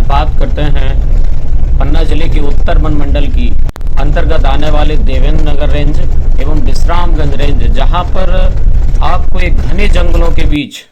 बात करते हैं पन्ना जिले के उत्तर वन मंडल की अंतर्गत आने वाले देवेंद्र नगर रेंज एवं विश्रामगंज रेंज, जहां पर आपको एक घने जंगलों के बीच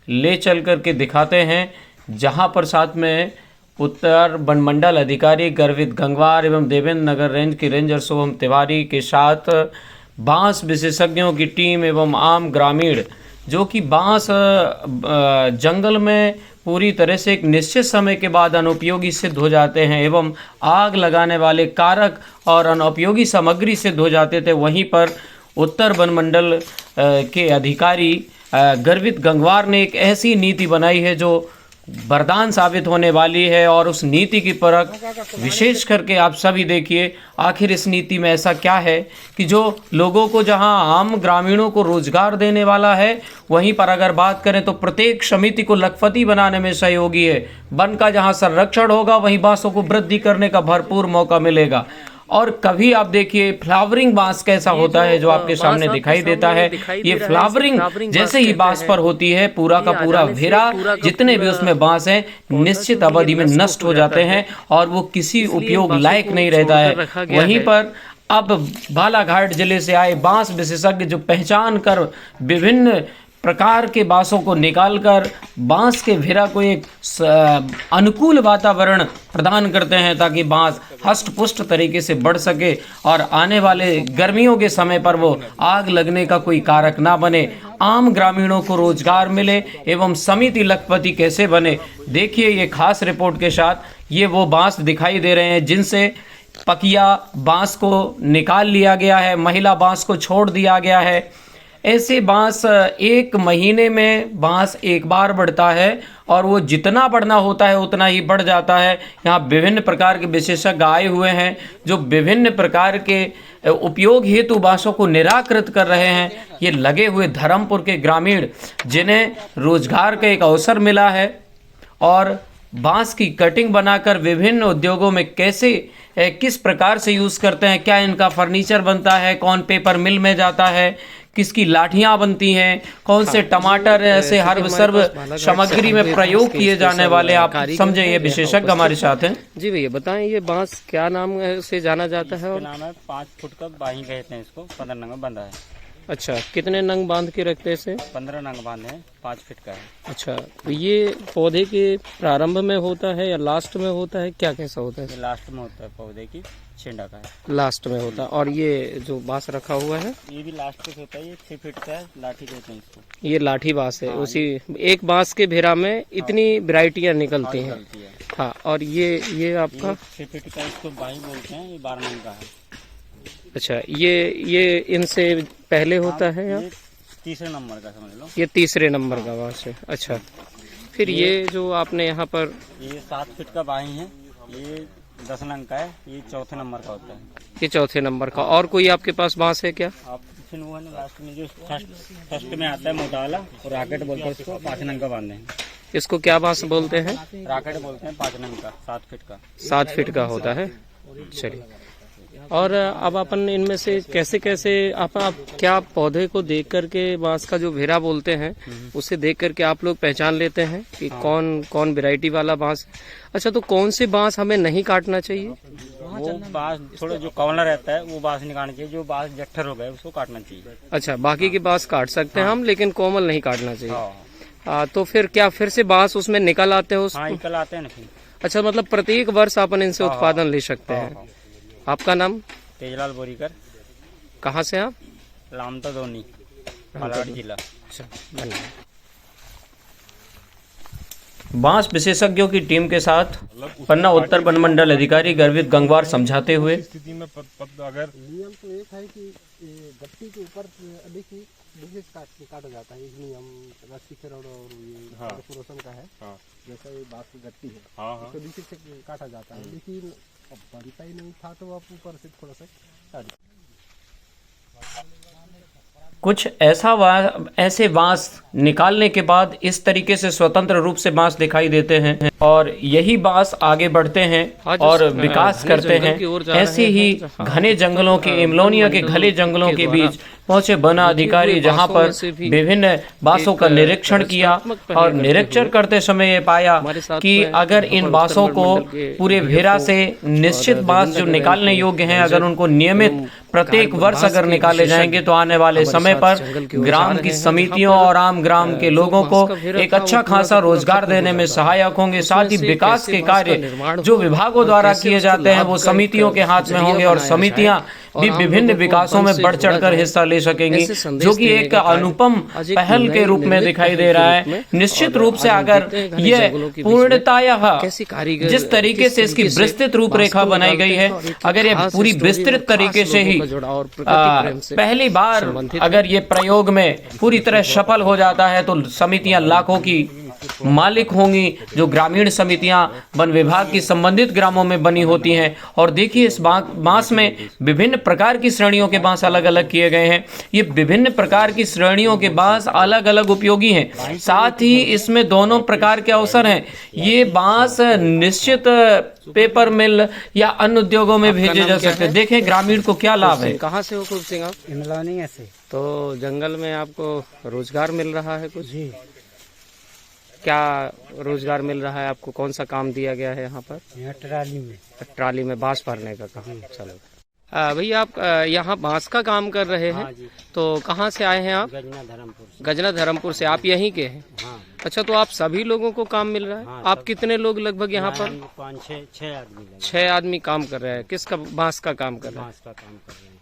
ले चल कर के दिखाते हैं, जहां पर साथ में उत्तर वन मंडल अधिकारी गर्वित गंगवार एवं देवेंद्र नगर रेंज के रेंजर शुभम तिवारी के साथ बांस विशेषज्ञों की टीम एवं आम ग्रामीण जो कि बांस जंगल में पूरी तरह से एक निश्चित समय के बाद अनुपयोगी सिद्ध हो जाते हैं एवं आग लगाने वाले कारक और अनुपयोगी सामग्री सिद्ध हो जाते थे। वहीं पर उत्तर वन मंडल के अधिकारी गर्वित गंगवार ने एक ऐसी नीति बनाई है जो वरदान साबित होने वाली है, और उस नीति की परख विशेष करके आप सभी देखिए। आखिर इस नीति में ऐसा क्या है कि जो लोगों को, जहां आम ग्रामीणों को रोजगार देने वाला है, वहीं पर अगर बात करें तो प्रत्येक समिति को लखपति बनाने में सहयोगी है। वन का जहां संरक्षण होगा वहीं बांसों को वृद्धि करने का भरपूर मौका मिलेगा। और कभी आप देखिए फ्लावरिंग बांस कैसा होता है जो आपके सामने दिखाई देता है। ये फ्लावरिंग जैसे ही बांस पर होती है, पूरा का पूरा घेरा जितने भी उसमें बांस हैं निश्चित अवधि में नष्ट हो जाते हैं और वो किसी उपयोग लायक नहीं रहता है। वहीं पर अब बालाघाट जिले से आए बांस विशेषज्ञ जो पहचान कर विभिन्न प्रकार के बांसों को निकालकर बांस के घेरा को एक अनुकूल वातावरण प्रदान करते हैं ताकि बांस हष्ट पुष्ट तरीके से बढ़ सके और आने वाले गर्मियों के समय पर वो आग लगने का कोई कारक ना बने, आम ग्रामीणों को रोजगार मिले एवं समिति लखपति कैसे बने। देखिए ये खास रिपोर्ट के साथ ये वो बांस दिखाई दे रहे हैं जिनसे पकिया बांस को निकाल लिया गया है, महिला बांस को छोड़ दिया गया है। ऐसे बांस एक महीने में बांस एक बार बढ़ता है और वो जितना बढ़ना होता है उतना ही बढ़ जाता है। यहाँ विभिन्न प्रकार के विशेषज्ञ आए हुए हैं जो विभिन्न प्रकार के उपयोग हेतु बांसों को निराकृत कर रहे हैं। ये लगे हुए धर्मपुर के ग्रामीण जिन्हें रोजगार का एक अवसर मिला है और बांस की कटिंग बनाकर विभिन्न उद्योगों में कैसे किस प्रकार से यूज़ करते हैं, क्या इनका फर्नीचर बनता है, कौन पेपर मिल में जाता है, किसकी लाठियां बनती हैं, कौन से टमाटर ऐसे हर सर्व सामग्री में प्रयोग किए जाने वाले, आप समझे ये विशेषज्ञ हमारे साथ हैं। जी भैया बताएं ये बांस क्या नाम से जाना जाता है? और नाम है 5 फुट का बाही कहते हैं इसको, 15 नंग में बंधा है। अच्छा, कितने नंग बांध के रखते हैं इसे? 15 नंग बांधे हैं, 5 फीट का है। अच्छा, तो ये पौधे के प्रारंभ में होता है या लास्ट में होता है, क्या कैसा होता है? लास्ट में होता है, पौधे की छेंडा का है, लास्ट में होता है। और ये जो बांस रखा हुआ है ये भी लास्ट पे होता है, ये 6 फीट का है, लाठी कहते हैं इसको। ये लाठी बांस है। उसी एक बांस के घेरा में इतनी वैरायटियां निकलती हैं। हाँ, और ये आपका 6 फीट का, इसको बाही बोलते हैं, ये 12 नंग का है। अच्छा, ये इनसे पहले होता है या? तीसरे नंबर का समझ लो, ये तीसरे नंबर का बांस है। अच्छा, फिर ये जो आपने यहाँ पर ये 7 फीट का बाही है, ये 10 नंग का है, ये चौथे नंबर का होता है। ये चौथे नंबर का। और कोई आपके पास बांस है क्या? आप फिर वो है ना लास्ट में जो फर्स्ट में आता है मोटा वाला, और रॉकेट बोलते हैं उसको, 5 नंग का बांधे हैं। इसको क्या बांस बोलते हैं? रॉकेट बोलते हैं, 5 नंग का, 7 फीट का। 7 फीट का होता है। चलिए, और अब अपन इनमें से कैसे कैसे आप क्या पौधे को देख करके बांस का जो घेरा बोलते हैं उसे देख करके आप लोग पहचान लेते हैं कि कौन कौन वैरायटी वाला बांस है? अच्छा, तो कौन से बांस हमें नहीं काटना चाहिए? वो बांस थोड़ा जो कवला रहता है वो बांस निकालना चाहिए, जो बांस जट्ठर हो गए उसको काटना चाहिए। अच्छा, बाकी के बांस काट सकते हैं हम, लेकिन कोमल नहीं काटना चाहिए। तो फिर क्या फिर से बांस उसमें निकल आते हैं? हाँ, निकल आते हैं ना फिर। अच्छा, मतलब प्रत्येक वर्ष अपन इनसे उत्पादन ले सकते हैं। आपका नाम? तेजलाल बोरीकर। कहाँ से आप? लामता दोनी, बालाघाट जिला। अच्छा, धन्यवाद। बांस विशेषज्ञों की टीम के साथ पन्ना उत्तर वन मंडल अधिकारी गर्वित गंगवार समझाते हुए स्थिति में अगर नियम तो एक है कि गट्टी के ऊपर अधिक ही विशेष काटा जाता है। एक नियम रस्सी के रॉड और ये रोशन का है। जैसा ये बांस की गट्टी है तो नीचे से काटा जाता है, लेकिन अब बनता ही नहीं था तो आप ऊपर से थोड़ा सा काट। कुछ ऐसे बांस निकालने के बाद इस तरीके से स्वतंत्र रूप से बांस दिखाई देते हैं। और यही बांस आगे बढ़ते हैं आज और इस, विकास घने करते जंगल की ओर जा हैं। ऐसे रहे ही हैं जहाँ घने जंगलों के, एमलोनिया के घने जंगलों के द्वारा बीच पहुंचे वन अधिकारी, जहां बांसों पर में से भी विभिन्न बांसों का एक निरीक्षण किया रचनात्मक पहल और करते निरीक्षण हुए करते समय ये पाया हमारे साथ कि में अगर यहाँ इन पर बांसों उत्तर को मंडल के पूरे DFO भेरा से निश्चित और बांस विभिन्न जो नगर निकालने के योग्य हैं, रंजक अगर उनको नियमित एवं प्रत्येक कार्य वर्ष बांस अगर के निकाले विशेषज्ञ जाएंगे तो आने वाले हमारे समय साथ पर जंगल की ओर जा ग्राम रहे की हैं, समितियों जहाँ पर, और आम ग्राम के जो लोगों बांस को का भेरा एक था, अच्छा वो पूरा खासा का पूरा रोजगार खत्म देने हो में जाता। सहायक होंगे। उसमें साथ ही से विकास कैसे के बांस का कार्य निर्माण जो हो विभागों और द्वारा कैसे किए उसको जाते हैं वो लाभ का समितियों के हाथ में जरिया होंगे और बनाया समितियां जाए भी और आम विभिन्न लोगों को विकासों वन में से बढ़ जोड़ा चढ़कर जाए। हिस्सा ले सकेंगी, ऐसे संदेश जो कि देने एक का कार्य अनुपम आज एक पहल के नई रूप में निर्मित दिखाई पहल दे के रहा रूप में है। निश्चित और रूप से आज हम अगर देखते हैं घने ये जंगलों के बीच में पूर्णतः कैसे कारीगर जिस तरीके से इसकी किस तरीके विस्तृत से रूपरेखा बांस को बनाई गई निकालते है, हैं और एक अगर ये खास पूरी स्टोरी विस्तृत और खास तरीके से लोगों ही का जुड़ाव और प्रकृति प्रेम से पहली बार संबंधित अगर ये प्रयोग में पूरी तरह सफल हो जाता है तो समितियां लाखों की मालिक होंगी, जो ग्रामीण समितियां वन विभाग की संबंधित ग्रामों में बनी होती हैं। और देखिए इस बांस में विभिन्न प्रकार की श्रेणियों के बांस अलग अलग किए गए हैं। ये विभिन्न प्रकार की श्रेणियों के बांस अलग अलग उपयोगी हैं, साथ ही इसमें दोनों प्रकार के अवसर हैं। ये बांस निश्चित पेपर मिल या अन्य उद्योगों में भेजे जा सकते हैं। देखें ग्रामीण को क्या लाभ है। कहाँ से हो खूब सिंह आप? इमलोनिया से। तो जंगल में आपको रोजगार मिल रहा है कुछ? जी। क्या रोजगार मिल रहा है आपको? कौन सा काम दिया गया है यहाँ पर? यहाँ ट्राली में। ट्राली में बांस भरने का काम। चलो भैया आप यहाँ बांस का काम कर रहे हैं, तो कहाँ से आए हैं आप? गजना धर्मपुर से। गजना धर्मपुर से। आप यहीं के हैं? हाँ। अच्छा, तो आप सभी लोगों को काम मिल रहा है? हाँ, आप कितने लोग लगभग यहाँ पर? 5-6 आदमी लगे। 6 आदमी काम कर रहे हैं। किसका? बांस का काम कर रहे हैं। बांस का काम कर रहे हैं।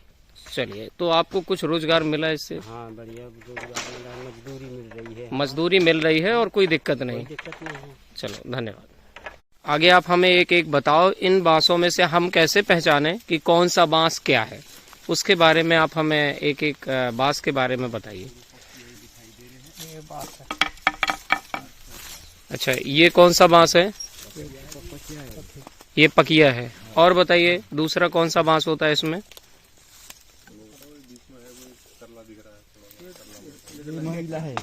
चलिए, तो आपको कुछ रोजगार मिला इससे? हाँ, बढ़िया रोजगार मिला है, मजदूरी मिल रही है। मजदूरी मिल रही है और कोई दिक्कत नहीं? दिक्कत नहीं है। चलो धन्यवाद। आगे आप हमें एक एक बताओ, इन बांसों में से हम कैसे पहचानें कि कौन सा बांस क्या है? उसके बारे में आप हमें एक एक बांस के बारे में बताइए। ये बांस है। अच्छा, ये कौन सा बांस है? ये पकिया है। और बताइए दूसरा कौन सा बांस होता है इसमें? ये महिला है।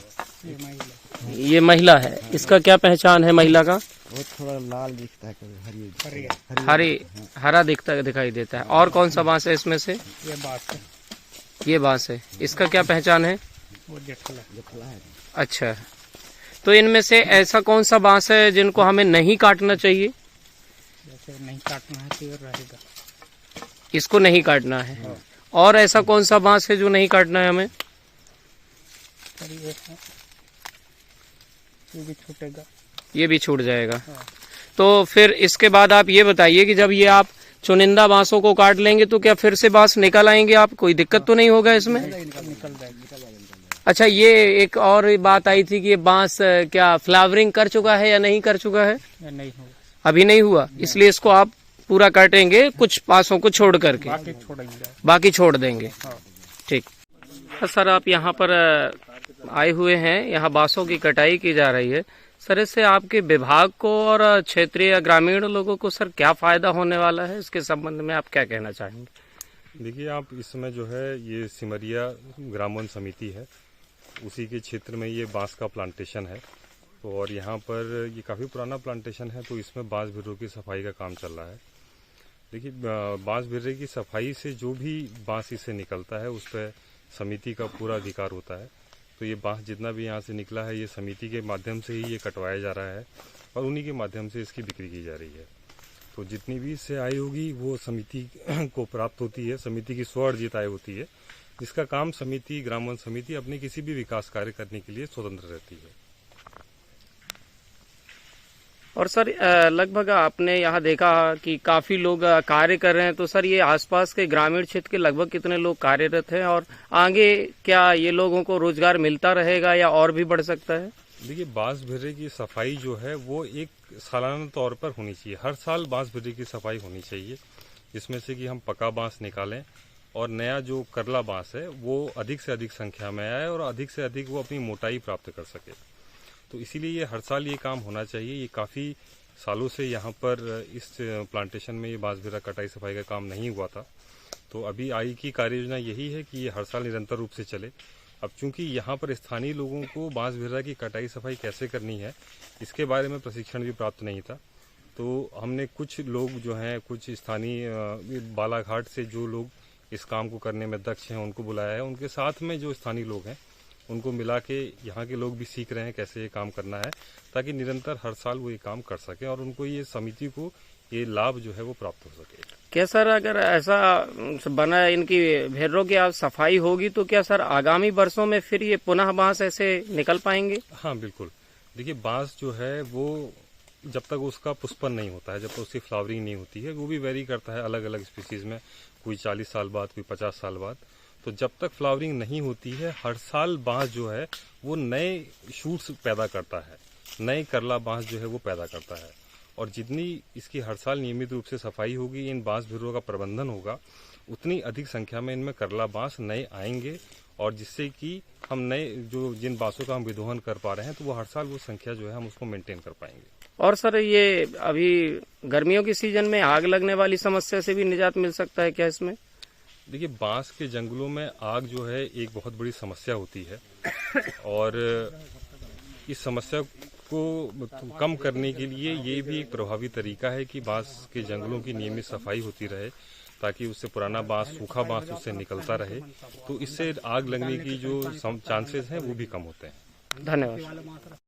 ये महिला है। इसका क्या पहचान है महिला का? वो थोड़ा लाल दिखता है, कभी हरा दिखाई देता है। और कौन सा बांस है इसमें से? ये बांस है। ये बांस है। इसका क्या पहचान है? वो जखला है। अच्छा, तो इनमें से ऐसा कौन सा बांस है जिनको हमें नहीं काटना चाहिए? जैसे नहीं काटना है तो रहेगा। इसको नहीं काटना है। और ऐसा कौन सा बांस है जो नहीं काटना है हमें? ये भी छूटेगा। ये भी छूट जाएगा। तो फिर इसके बाद आप ये बताइए कि जब ये आप चुनिंदा बांसों को काट लेंगे तो क्या फिर से बांस निकल आएंगे? आप कोई दिक्कत तो नहीं होगा इसमें? निकल जाएगा। अच्छा, ये एक और बात आई थी कि ये बांस क्या फ्लावरिंग कर चुका है या नहीं कर चुका है? नहीं होगा। अभी नहीं हुआ, इसलिए इसको आप पूरा काटेंगे, कुछ बांसों को छोड़ करके बाकी छोड़ देंगे। ठीक। सर, आप यहाँ पर आए हुए हैं, यहाँ बांसों की कटाई की जा रही है। सर, इससे आपके विभाग को और क्षेत्रीय या ग्रामीण लोगों को सर क्या फायदा होने वाला है? इसके संबंध में आप क्या कहना चाहेंगे? देखिए, आप इस समय जो है ये सिमरिया ग्राम वन समिति है, उसी के क्षेत्र में ये बांस का प्लांटेशन है। तो और यहाँ पर ये काफ़ी पुराना प्लांटेशन है, तो इसमें बांस भिर्रों की सफाई का काम चल रहा है। देखिए, बांस भिर्रे की सफाई से जो भी बांस इससे निकलता है उस पर समिति का पूरा अधिकार होता है। तो ये बांस जितना भी यहाँ से निकला है ये समिति के माध्यम से ही ये कटवाया जा रहा है और उन्हीं के माध्यम से इसकी बिक्री की जा रही है। तो जितनी भी इससे आय होगी वो समिति को प्राप्त होती है, समिति की स्वअर्जित आय होती है, जिसका काम समिति, ग्राम वन समिति अपने किसी भी विकास कार्य करने के लिए स्वतंत्र रहती है। और सर, लगभग आपने यहाँ देखा कि काफी लोग कार्य कर रहे हैं, तो सर ये आसपास के ग्रामीण क्षेत्र के लगभग कितने लोग कार्यरत हैं और आगे क्या ये लोगों को रोजगार मिलता रहेगा या और भी बढ़ सकता है? देखिए, बांस भिर्रे की सफाई जो है वो एक सालाना तौर पर होनी चाहिए। हर साल बांस भिर्रे की सफाई होनी चाहिए, जिसमें से कि हम पका बांस निकालें और नया जो करला बांस है वो अधिक से अधिक संख्या में आए और अधिक से अधिक वो अपनी मोटाई प्राप्त कर सके। तो इसीलिए ये हर साल ये काम होना चाहिए। ये काफ़ी सालों से यहाँ पर इस प्लांटेशन में ये बांस भिर्रा कटाई सफाई का काम नहीं हुआ था। तो अभी आई की कार्य योजना यही है कि ये हर साल निरंतर रूप से चले अब चूंकि यहाँ पर स्थानीय लोगों को बांस बिर्रा की कटाई सफाई कैसे करनी है इसके बारे में प्रशिक्षण भी प्राप्त नहीं था, तो हमने कुछ लोग जो हैं, कुछ स्थानीय बालाघाट से जो लोग इस काम को करने में दक्ष हैं उनको बुलाया है। उनके साथ में जो स्थानीय लोग हैं उनको मिला के यहाँ के लोग भी सीख रहे हैं कैसे ये काम करना है, ताकि निरंतर हर साल वो ये काम कर सकें और उनको ये समिति को ये लाभ जो है वो प्राप्त हो सके। क्या सर, अगर ऐसा बना इनकी भेड़ों की सफाई होगी तो क्या सर आगामी वर्षों में फिर ये पुनः बांस ऐसे निकल पाएंगे? हाँ बिल्कुल। देखिए बांस जो है वो जब तक उसका पुष्पन नहीं होता है, जब तक उसकी फ्लावरिंग नहीं होती है, वो भी वेरी करता है अलग अलग स्पीसीज में, कोई 40 साल बाद, कोई 50 साल बाद। तो जब तक फ्लावरिंग नहीं होती है हर साल बांस जो है वो नए शूट्स पैदा करता है, नए करला बांस जो है वो पैदा करता है। और जितनी इसकी हर साल नियमित रूप से सफाई होगी, इन बांस भिर्रों का प्रबंधन होगा, उतनी अधिक संख्या में इनमें करला बांस नए आएंगे और जिससे कि हम नए जिन बांसों का हम विदोहन कर पा रहे हैं तो वो हर साल वो संख्या जो है हम उसको मेंटेन कर पाएंगे। और सर ये अभी गर्मियों की सीजन में आग लगने वाली समस्या से भी निजात मिल सकता है क्या इसमें? देखिए बांस के जंगलों में आग जो है एक बहुत बड़ी समस्या होती है और इस समस्या को कम करने के लिए ये भी एक प्रभावी तरीका है कि बांस के जंगलों की नियमित सफाई होती रहे, ताकि उससे पुराना बांस, सूखा बांस उससे निकलता रहे, तो इससे आग लगने की जो चांसेस हैं वो भी कम होते हैं। धन्यवाद।